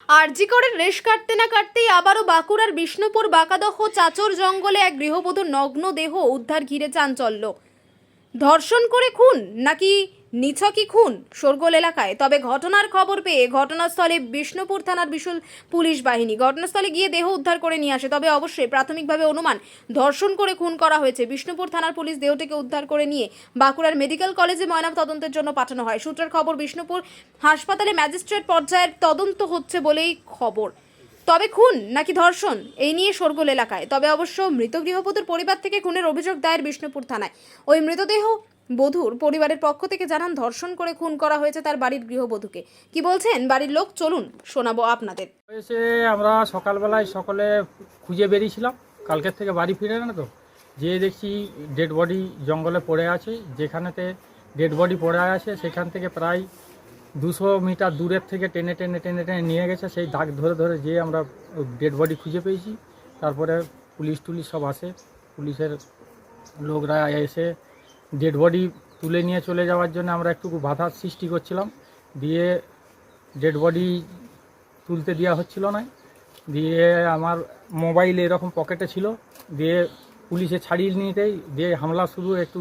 আরজি করে রেশ কাটতে না কাটতেই আবারও বাঁকুড়ার বিষ্ণুপুর বাঁকাদহ চাচর জঙ্গলে এক গৃহবধূর নগ্ন দেহ উদ্ধার ঘিরে চাঞ্চল্য। ধর্ষণ করে খুন নাকি নিছকই খুন শোরগোল এলাকায়। তবে ঘটনার খবর পেয়ে ঘটনাস্থলে বিষ্ণুপুর থানার বিশাল পুলিশ বাহিনী ঘটনাস্থলে গিয়ে দেহ উদ্ধার করে নিয়ে আসে। তবে অবশ্যই প্রাথমিকভাবে অনুমান ধর্ষণ করে খুন করা হয়েছে। বিষ্ণুপুর থানার পুলিশ দেহটিকে উদ্ধার করে নিয়ে বাঁকুড়ার মেডিকেল কলেজে ময়নাতদন্তের জন্য পাঠানো হয়। সূত্রের খবর, বিষ্ণুপুর হাসপাতালে ম্যাজিস্ট্রেট পর্যায়ের তদন্ত হচ্ছে বলেই খবর। তবে খুন নাকি ধর্ষণ এই নিয়ে শোরগোল এলাকায়। তবে অবশ্য মৃত গৃহবধূর পরিবার থেকে খুনের অভিযোগ দায়ের বিষ্ণুপুর থানায়। ওই মৃতদেহ বধূর পরিবারের পক্ষ থেকে জানান ধর্ষণ করে খুন করা হয়েছে তার বাড়ির গৃহবধূকে। কি বলছেন বাড়ির লোক চলুন শোনাবো আপনাদের। এসে আমরা সকালবেলায় সকলে খুঁজে বেরিয়েছিলাম, কালকের থেকে বাড়ি ফিরে না তো, যেয়ে দেখছি ডেড বডি জঙ্গলে পড়ে আছে। যেখানেতে ডেড বডি পড়ে আছে সেখান থেকে প্রায় 200 মিটার দূরের থেকে টেনে টেনে টেনে টেনে নিয়ে গেছে। সেই দাগ ধরে ধরে যেয়ে আমরা ডেড বডি খুঁজে পেয়েছি। তারপরে পুলিশ টুলিশ সব আসে, পুলিশের লোকরা এসে ডেড বডি তুলে নিয়ে চলে যাওয়ার জন্য আমরা একটু বাধার সৃষ্টি করছিলাম। দিয়ে ডেড বডি তুলতে দেওয়া হচ্ছিল না। দিয়ে আমার মোবাইল এরকম পকেটে ছিল, দিয়ে পুলিশে ছাড়িয়ে নিতেই দিয়ে হামলা শুরু, একটু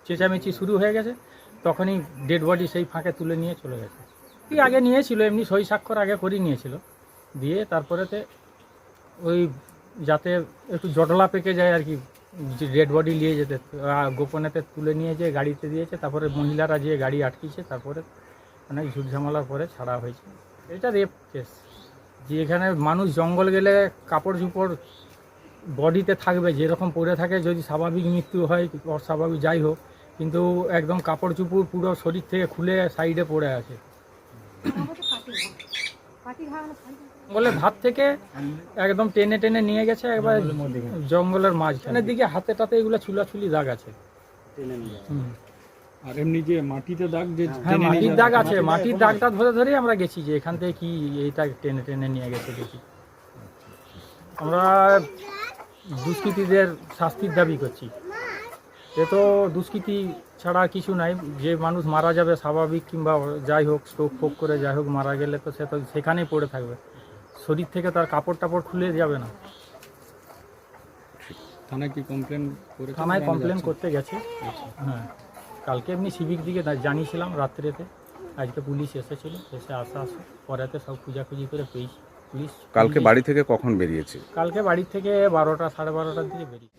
চেঁচামেচি শুরু হয়ে গেছে। তখনই ডেড বডি সেই ফাঁকে তুলে নিয়ে চলে গেছে। কি আগে নিয়েছিল, এমনি সই স্বাক্ষর আগে করে নিয়েছিল। দিয়ে তারপরেতে ওই যাতে একটু জটলা পেকে যায় আর কি, ডেড বডি নিয়ে যেতে গোপনেতে তুলে নিয়ে যেয়ে গাড়িতে দিয়েছে। তারপরে মহিলারা যেয়ে গাড়ি আটকিয়েছে, তারপরে অনেক ঝুট ঝামেলার পরে ছাড়া হয়েছে। এটা রেপ কেস, যে এখানে মানুষ জঙ্গল গেলে কাপড় চোপড় বডিতে থাকবে, যেরকম পরে থাকে, যদি স্বাভাবিক মৃত্যু হয় অস্বাভাবিক যাই হোক, কিন্তু একদম কাপড় চোপড় পুরো শরীর থেকে খুলে সাইডে পড়ে আছে। জঙ্গলের ধার থেকে একদম টেনে টেনে নিয়ে গেছে, একবার জঙ্গলের মাঝখানের দিকে হাতে টাতে এগুলো ছুলাছুলি দাগ আছে। আর এমনি যে মাটিতে দাগ, যে হ্যাঁ মাটির দাগ আছে, মাটির দাগটা ধরে ধরেই আমরা গেছি যে এখান থেকে কি এইটা টেনে টেনে নিয়ে গেছে দেখি। আমরা দুষ্কৃতীদের শাস্তির দাবি করছি। এ তো দুষ্কৃতি ছাড়া কিছু নাই। যে মানুষ মারা যাবে স্বাভাবিক কিংবা যাই হোক স্ট্রোক ফোক করে যাই হোক মারা গেলে তো সে তো সেখানেই পড়ে থাকবে, শরীর থেকে তার কাপড় টাপড় খুলে যাবে না। থানায় কি কমপ্লেন করে? থানায় কমপ্লেন করতে গেছে। হ্যাঁ, কালকে এমনি সিভিক দিকে জানিয়েছিলাম রাত্রেতে, আজকে পুলিশ এসেছিল, এসে আসা পরেতে সব খুঁজাখুঁজি করে পেয়েছি। পুলিশ কালকে বাড়ি থেকে কখন বেরিয়েছে? কালকে বাড়ি থেকে 12টা সাড়ে 12টার দিকে বেরিয়েছে।